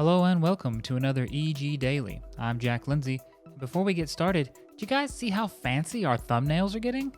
Hello and welcome to another EG Daily. I'm Jack Lindsay. Before we get started, do you guys see how fancy our thumbnails are getting?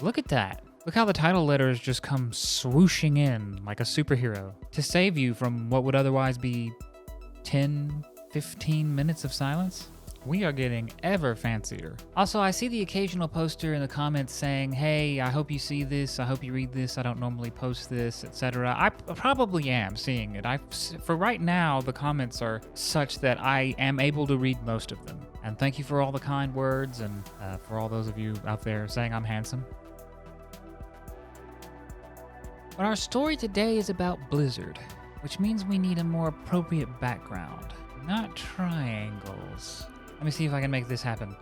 Look at that. Look how the title letters just come swooshing in like a superhero to save you from what would otherwise be 10, 15 minutes of silence. We are getting ever fancier. Also, I see the occasional poster in the comments saying, hey, I hope you see this, I hope you read this, I don't normally post this, etc. I probably am seeing it. For right now, the comments are such that I am able to read most of them. And thank you for all the kind words and for all those of you out there saying I'm handsome. But our story today is about Blizzard, which means we need a more appropriate background, not triangles. Let me see if I can make this happen.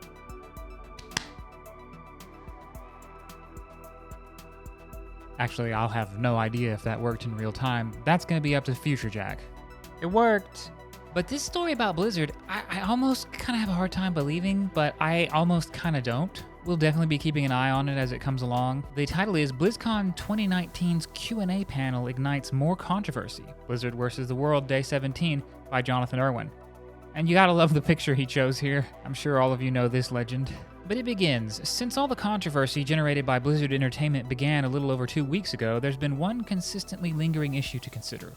Actually, I'll have no idea if that worked in real time. That's going to be up to Future Jack. It worked! But this story about Blizzard, I almost kind of have a hard time believing, but I almost kind of don't. We'll definitely be keeping an eye on it as it comes along. The title is BlizzCon 2019's Q&A panel ignites more controversy. Blizzard vs. the World, Day 17 by Jonathan Irwin. And you gotta love the picture he chose here. I'm sure all of you know this legend. But it begins. Since all the controversy generated by Blizzard Entertainment began a little over 2 weeks ago, there's been one consistently lingering issue to consider.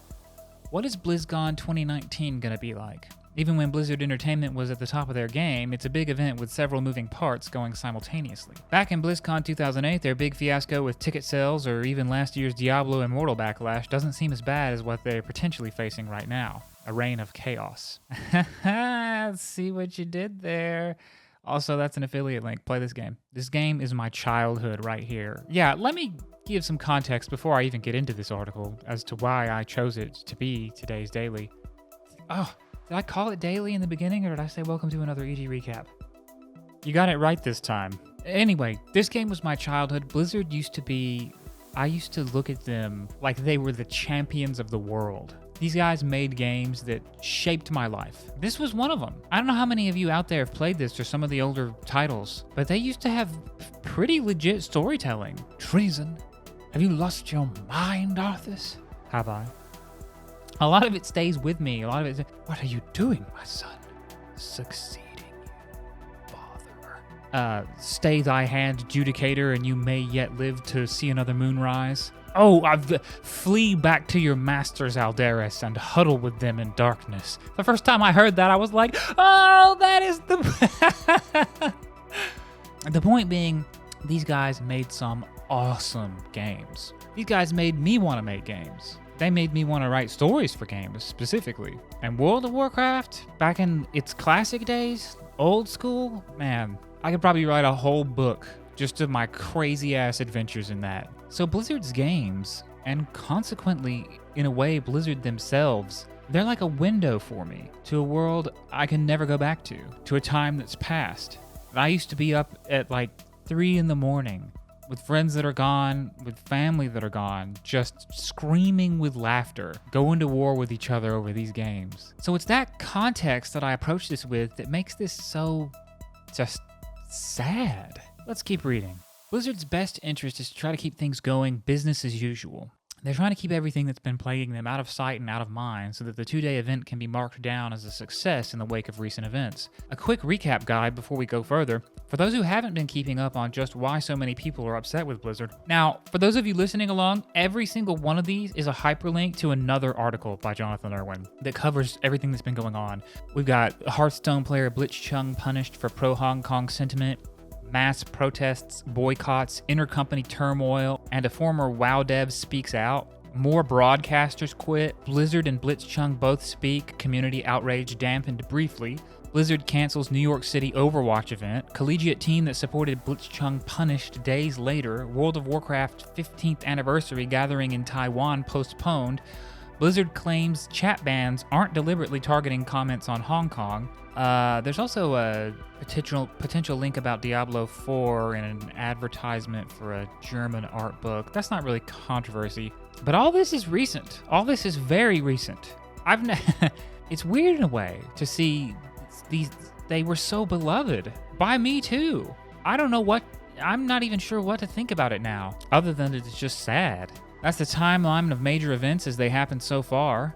What is BlizzCon 2019 gonna be like? Even when Blizzard Entertainment was at the top of their game, it's a big event with several moving parts going simultaneously. Back in BlizzCon 2008, their big fiasco with ticket sales, or even last year's Diablo Immortal backlash, doesn't seem as bad as what they're potentially facing right now. A reign of chaos. See what you did there. Also, that's an affiliate link. Play this game. This game is my childhood right here. Yeah, let me give some context before I even get into this article as to why I chose it to be today's daily. Oh, did I call it daily in the beginning, or did I say welcome to another EG recap? You got it right this time. Anyway, this game was my childhood. Blizzard I used to look at them like they were the champions of the world. These guys made games that shaped my life. This was one of them. I don't know how many of you out there have played this or some of the older titles, but they used to have pretty legit storytelling. Treason. Have you lost your mind, Arthas? Have I? A lot of it stays with me. A lot of it, what are you doing, my son? Succeeding you, father. Stay thy hand, Judicator, and you may yet live to see another moonrise. Oh, flee back to your masters, Aldaris, and huddle with them in darkness. The first time I heard that, I was like, oh, that is the... The point being, these guys made some awesome games. These guys made me want to make games. They made me want to write stories for games, specifically. And World of Warcraft, back in its classic days, old school, man, I could probably write a whole book just of my crazy-ass adventures in that. So Blizzard's games, and consequently, in a way, Blizzard themselves, they're like a window for me to a world I can never go back to a time that's past. I used to be up at like 3 a.m. with friends that are gone, with family that are gone, just screaming with laughter, going to war with each other over these games. So it's that context that I approach this with that makes this so just sad. Let's keep reading. Blizzard's best interest is to try to keep things going business as usual. They're trying to keep everything that's been plaguing them out of sight and out of mind so that the 2-day event can be marked down as a success in the wake of recent events. A quick recap guide before we go further, for those who haven't been keeping up on just why so many people are upset with Blizzard. Now, for those of you listening along, every single one of these is a hyperlink to another article by Jonathan Irwin that covers everything that's been going on. We've got Hearthstone player Blitzchung punished for pro-Hong Kong sentiment, mass protests, boycotts, intercompany turmoil, and a former WoW dev speaks out. More broadcasters quit. Blizzard and Blitzchung both speak. Community outrage dampened briefly. Blizzard cancels New York City Overwatch event. Collegiate team that supported Blitzchung punished days later. World of Warcraft 15th anniversary gathering in Taiwan postponed. Blizzard claims chat bans aren't deliberately targeting comments on Hong Kong. There's also a potential link about Diablo 4 and an advertisement for a German art book. That's not really controversy, but all this is recent. All this is very recent. It's weird in a way to see these. They were so beloved by me too. I'm not even sure what to think about it now, other than it's just sad. That's the timeline of major events as they happened so far.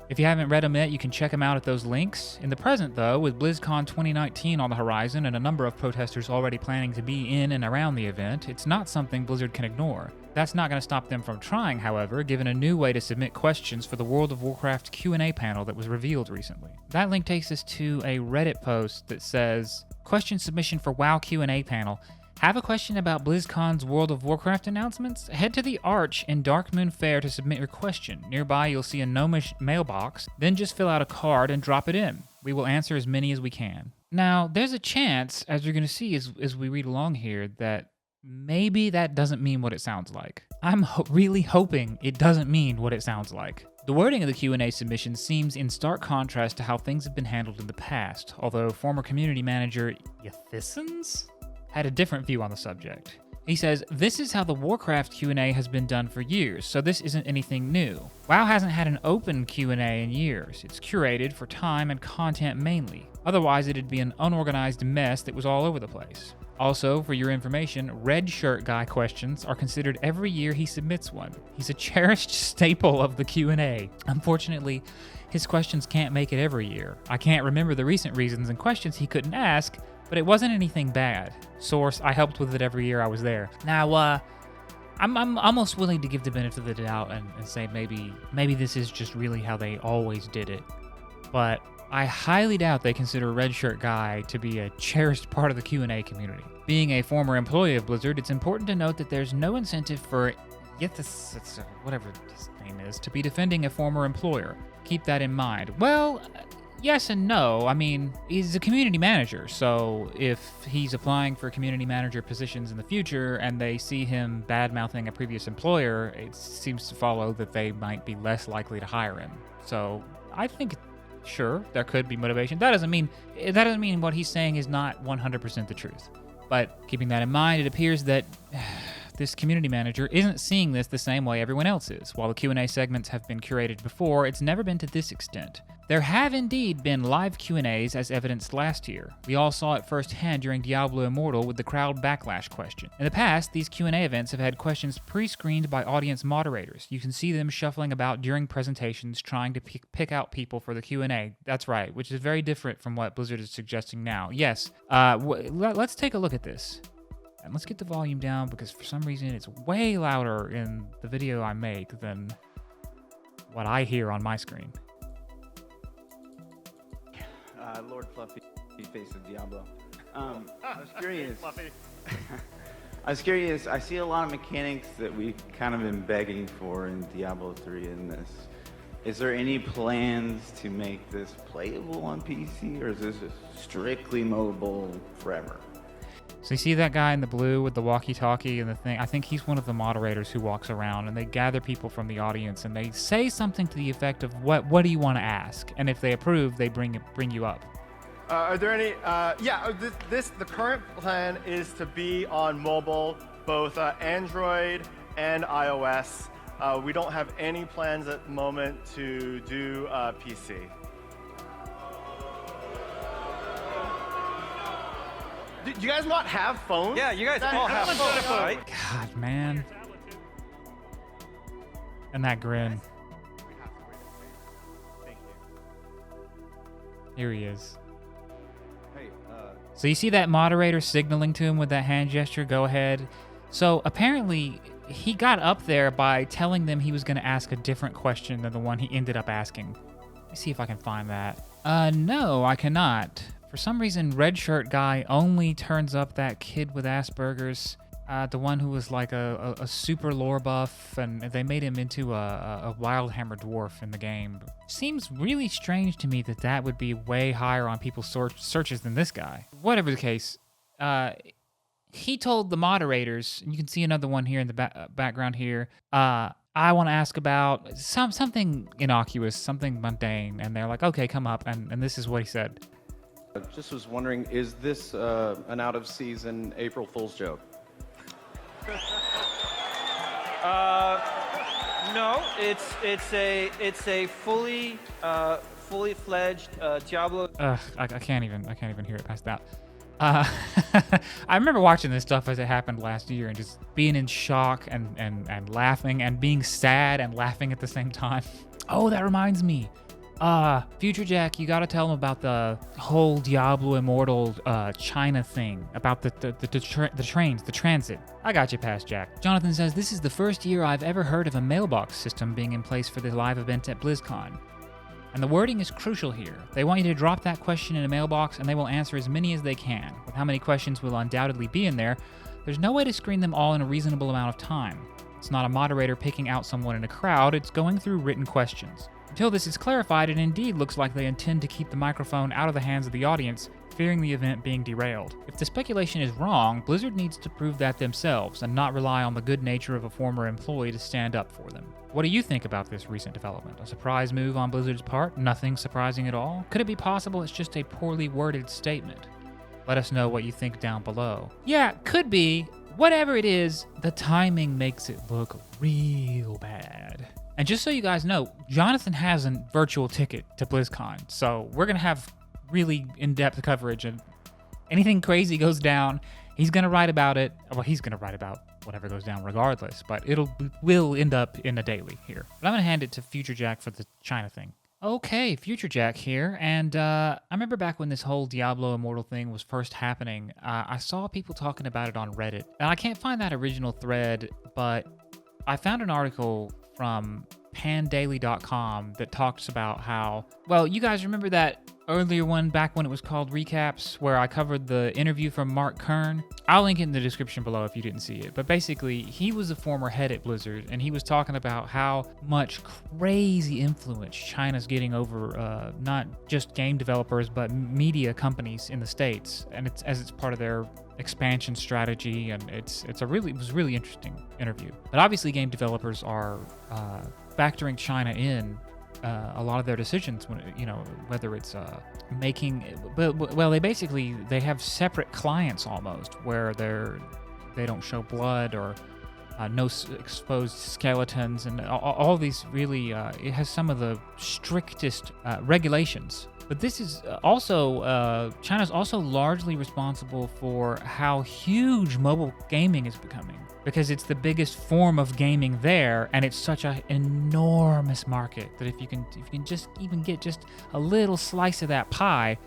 If you haven't read them yet, you can check them out at those links. In the present, though, with BlizzCon 2019 on the horizon and a number of protesters already planning to be in and around the event, it's not something Blizzard can ignore. That's not going to stop them from trying, however, given a new way to submit questions for the World of Warcraft Q&A panel that was revealed recently. That link takes us to a Reddit post that says, "Question submission for WoW Q&A panel. Have a question about BlizzCon's World of Warcraft announcements? Head to the Arch in Darkmoon Fair to submit your question. Nearby you'll see a gnomish mailbox, then just fill out a card and drop it in. We will answer as many as we can." Now, there's a chance, as you're going to see as we read along here, that maybe that doesn't mean what it sounds like. I'm really hoping it doesn't mean what it sounds like. The wording of the Q&A submission seems in stark contrast to how things have been handled in the past, although former community manager Yathisons had a different view on the subject. He says, "This is how the Warcraft Q&A has been done for years, so this isn't anything new. WoW hasn't had an open Q&A in years. It's curated for time and content mainly. Otherwise, it'd be an unorganized mess that was all over the place. Also, for your information, Red Shirt Guy questions are considered every year he submits one. He's a cherished staple of the Q&A. Unfortunately, his questions can't make it every year. I can't remember the recent reasons and questions he couldn't ask, but it wasn't anything bad. Source, I helped with it every year I was there." Now, I'm almost willing to give the benefit of the doubt and say maybe this is just really how they always did it. But I highly doubt they consider Red Shirt Guy to be a cherished part of the Q&A community. Being a former employee of Blizzard, it's important to note that there's no incentive for whatever his name is to be defending a former employer. Keep that in mind. Well, yes and no. I mean, he's a community manager, so if he's applying for community manager positions in the future and they see him bad-mouthing a previous employer, it seems to follow that they might be less likely to hire him. So I think, sure, there could be motivation. That doesn't mean what he's saying is not 100% the truth. But keeping that in mind, it appears that this community manager isn't seeing this the same way everyone else is. While the Q&A segments have been curated before, it's never been to this extent. There have indeed been live Q&As as evidenced last year. We all saw it firsthand during Diablo Immortal with the crowd backlash question. In the past, these Q&A events have had questions pre-screened by audience moderators. You can see them shuffling about during presentations trying to pick out people for the Q&A. That's right, which is very different from what Blizzard is suggesting now. Yes, let's take a look at this. And let's get the volume down because for some reason it's way louder in the video I make than what I hear on my screen. Lord Fluffy, face of Diablo. I was curious. I was curious. I see a lot of mechanics that we've kind of been begging for in Diablo 3 in this. Is there any plans to make this playable on PC, or is this strictly mobile forever? So you see that guy in the blue with the walkie-talkie and the thing? I think he's one of the moderators who walks around, and they gather people from the audience, and they say something to the effect of, what do you want to ask? And if they approve, they bring you up. Are there any? The current plan is to be on mobile, both Android and iOS. We don't have any plans at the moment to do PC. Do you guys not have phones? Yeah, you guys all have phones, right? God, man. And that grin. Thank you. Here he is. Hey, So you see that moderator signaling to him with that hand gesture, go ahead. So apparently he got up there by telling them he was going to ask a different question than the one he ended up asking. Let me see if I can find that. No, I cannot. For some reason, Red Shirt Guy only turns up that kid with Asperger's, the one who was like a super lore buff, and they made him into a Wildhammer dwarf in the game. Seems really strange to me that would be way higher on people's searches than this guy. Whatever the case, he told the moderators, and you can see another one here in the background here, I want to ask about something innocuous, something mundane, and they're like, okay, come up, and this is what he said. just was wondering, is this an out-of-season April Fool's joke? No, it's a fully fledged Diablo. I can't even hear it past that. I remember watching this stuff as it happened last year and just being in shock and laughing and being sad and laughing at the same time. Oh, that reminds me. Future Jack, you gotta tell him about the whole Diablo Immortal China thing, about the trains, the transit. I got you past Jack. Jonathan says, this is the first year I've ever heard of a mailbox system being in place for the live event at BlizzCon. And the wording is crucial here. They want you to drop that question in a mailbox and they will answer as many as they can. With how many questions will undoubtedly be in there, there's no way to screen them all in a reasonable amount of time. It's not a moderator picking out someone in a crowd, it's going through written questions. Until this is clarified, it indeed looks like they intend to keep the microphone out of the hands of the audience, fearing the event being derailed. If the speculation is wrong, Blizzard needs to prove that themselves and not rely on the good nature of a former employee to stand up for them. What do you think about this recent development? A surprise move on Blizzard's part? Nothing surprising at all? Could it be possible it's just a poorly worded statement? Let us know what you think down below. Yeah, could be. Whatever it is, the timing makes it look real bad. And just so you guys know, Jonathan has a virtual ticket to BlizzCon, so we're gonna have really in-depth coverage, and anything crazy goes down, he's gonna write about it. Well, he's gonna write about whatever goes down regardless, but will end up in a daily here. But I'm gonna hand it to Future Jack for the China thing. Okay, Future Jack here, and I remember back when this whole Diablo Immortal thing was first happening, I saw people talking about it on Reddit, and I can't find that original thread, but I found an article from pandaily.com that talks about how, well, you guys remember that earlier one back when it was called Recaps, where I covered the interview from Mark Kern? I'll link it in the description below if you didn't see it. But basically, he was a former head at Blizzard, and he was talking about how much crazy influence China's getting over not just game developers, but media companies in the States, and it's part of their expansion strategy, and it was a really interesting interview. But obviously, game developers are factoring China in a lot of their decisions when, whether it's making, well, they have separate clients almost, where they don't show blood or no exposed skeletons, and all these really it has some of the strictest regulations. But this is also, China's also largely responsible for how huge mobile gaming is becoming, because it's the biggest form of gaming there, and it's such an enormous market that if you can just even get just a little slice of that pie,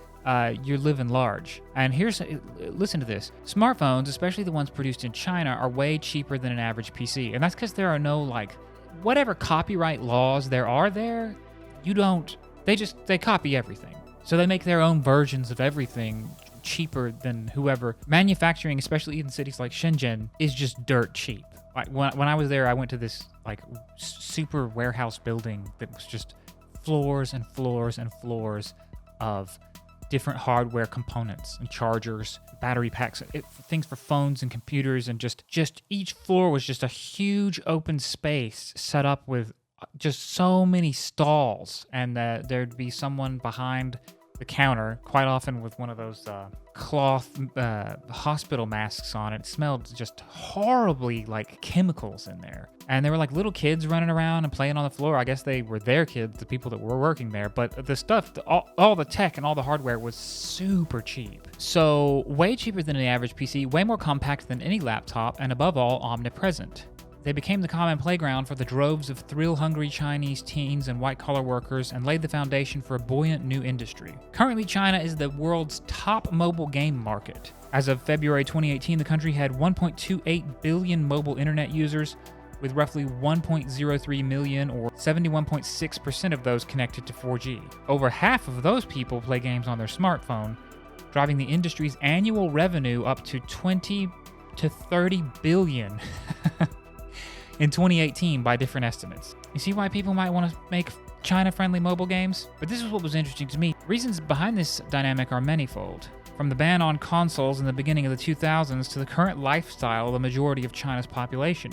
you're living large. And listen to this. Smartphones, especially the ones produced in China, are way cheaper than an average PC. And that's because there are no, whatever copyright laws there are there, they copy everything. So they make their own versions of everything cheaper than whoever. Manufacturing, especially in cities like Shenzhen, is just dirt cheap. When I was there, I went to this super warehouse building that was just floors and floors and floors of different hardware components and chargers, battery packs, things for phones and computers, and just each floor was just a huge open space set up with just so many stalls, and there'd be someone behind the counter, quite often with one of those cloth hospital masks on. It smelled just horribly like chemicals in there. And there were little kids running around and playing on the floor. I guess they were their kids, the people that were working there. But the stuff, all the tech and all the hardware was super cheap. So way cheaper than an average PC, way more compact than any laptop, and above all, omnipresent. They became the common playground for the droves of thrill-hungry Chinese teens and white-collar workers, and laid the foundation for a buoyant new industry. Currently, China is the world's top mobile game market. As of February 2018, the country had 1.28 billion mobile internet users, with roughly 1.03 million, or 71.6% of those connected to 4G. Over half of those people play games on their smartphone, driving the industry's annual revenue up to 20 to 30 billion. In 2018 by different estimates. You see why people might want to make China-friendly mobile games? But this is what was interesting to me. Reasons behind this dynamic are manifold. From the ban on consoles in the beginning of the 2000s to the current lifestyle of the majority of China's population.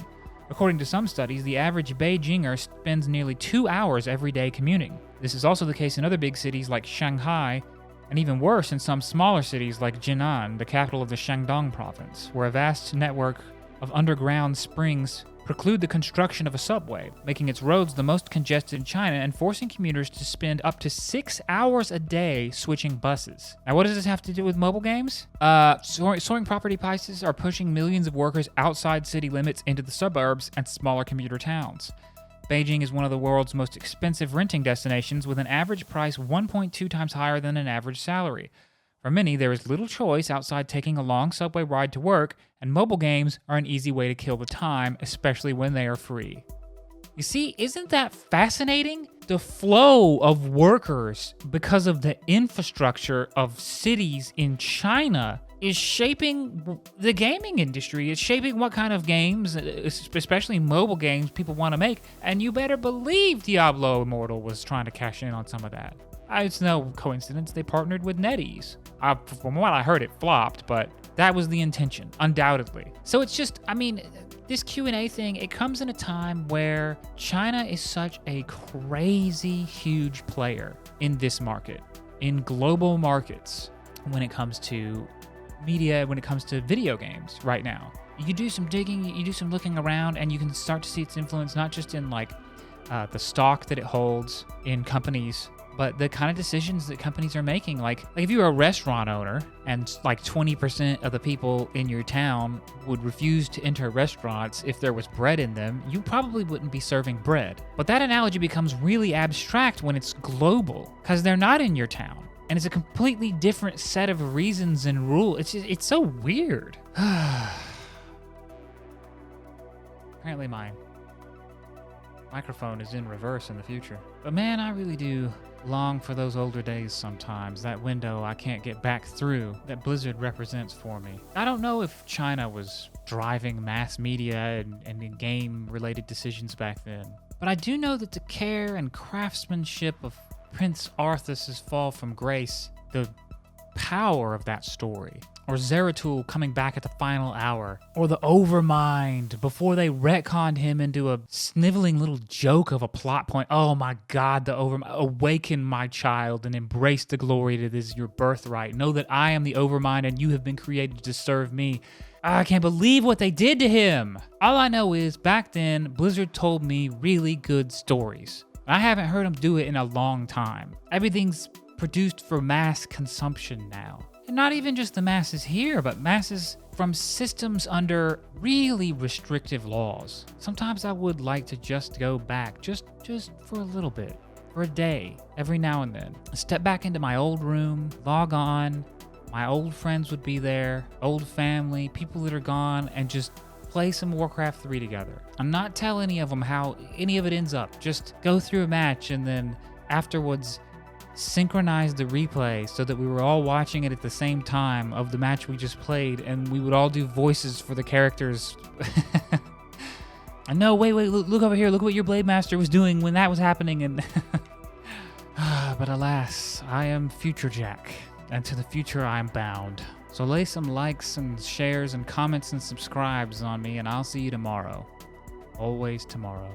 According to some studies, the average Beijinger spends nearly 2 hours every day commuting. This is also the case in other big cities like Shanghai, and even worse in some smaller cities like Jinan, the capital of the Shandong province, where a vast network of underground springs preclude the construction of a subway, making its roads the most congested in China and forcing commuters to spend up to 6 hours a day switching buses. Now, what does this have to do with mobile games? Soaring property prices are pushing millions of workers outside city limits into the suburbs and smaller commuter towns. Beijing is one of the world's most expensive renting destinations, with an average price 1.2 times higher than an average salary. For many, there is little choice outside taking a long subway ride to work, and mobile games are an easy way to kill the time, especially when they are free. You see, isn't that fascinating? The flow of workers because of the infrastructure of cities in China is shaping the gaming industry. It's shaping what kind of games, especially mobile games, people want to make. And you better believe Diablo Immortal was trying to cash in on some of that. It's no coincidence they partnered with NetEase. From what I heard, it flopped, but that was the intention, undoubtedly. So it's just, this Q&A thing, it comes in a time where China is such a crazy huge player in this market, in global markets, when it comes to media, when it comes to video games right now. You do some digging, you do some looking around, and you can start to see its influence not just in the stock that it holds in companies, but the kind of decisions that companies are making. Like if you're a restaurant owner and 20% of the people in your town would refuse to enter restaurants if there was bread in them, you probably wouldn't be serving bread. But that analogy becomes really abstract when it's global, because they're not in your town. And it's a completely different set of reasons and rules. It's so weird. Apparently my microphone is in reverse in the future. But man, I really do long for those older days sometimes. That window I can't get back through that Blizzard represents for me. I don't know if China was driving mass media and game-related decisions back then. But I do know that the care and craftsmanship of Prince Arthas's fall from grace, the power of that story, or Zeratul coming back at the final hour, or the Overmind before they retconned him into a sniveling little joke of a plot point. Oh my God, the Overmind. Awaken, my child, and embrace the glory that is your birthright. Know that I am the Overmind and you have been created to serve me. I can't believe what they did to him. All I know is back then, Blizzard told me really good stories. I haven't heard them do it in a long time. Everything's produced for mass consumption now. And not even just the masses here, but masses from systems under really restrictive laws. Sometimes I would like to just go back, just for a little bit, for a day, every now and then. Step back into my old room, log on, my old friends would be there, old family, people that are gone, and just play some Warcraft 3 together. And not tell any of them how any of it ends up. Just go through a match and then afterwards synchronize the replay so that we were all watching it at the same time of the match we just played, and we would all do voices for the characters. And no, wait, look over here. Look what your Blade Master was doing when that was happening. And but alas, I am Future Jack, and to the future I am bound. So lay some likes and shares and comments and subscribes on me, and I'll see you tomorrow. Always tomorrow.